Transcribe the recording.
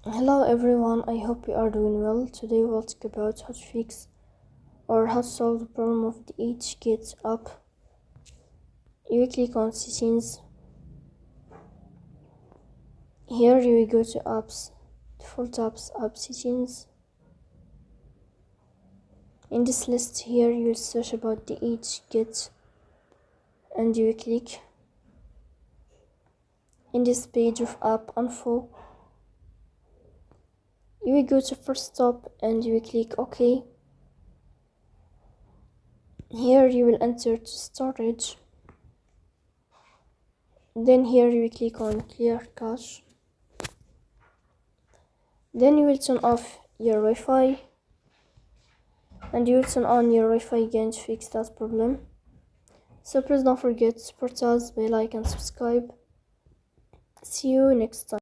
Hello everyone, I hope you are doing well. Today we'll talk about how to fix or how to solve the problem of the DHgate app. You click on settings. Here you will go to apps, default apps, app settings. In this list here you will search about the DHgate and you will click. In this page of app info, you will go to first stop and you will click OK. Here you will enter to storage. Then here you will click on clear cache. Then you will turn off your Wi-Fi and you will turn on your Wi-Fi again to fix that problem. So please don't forget to support us by like and subscribe. See you next time.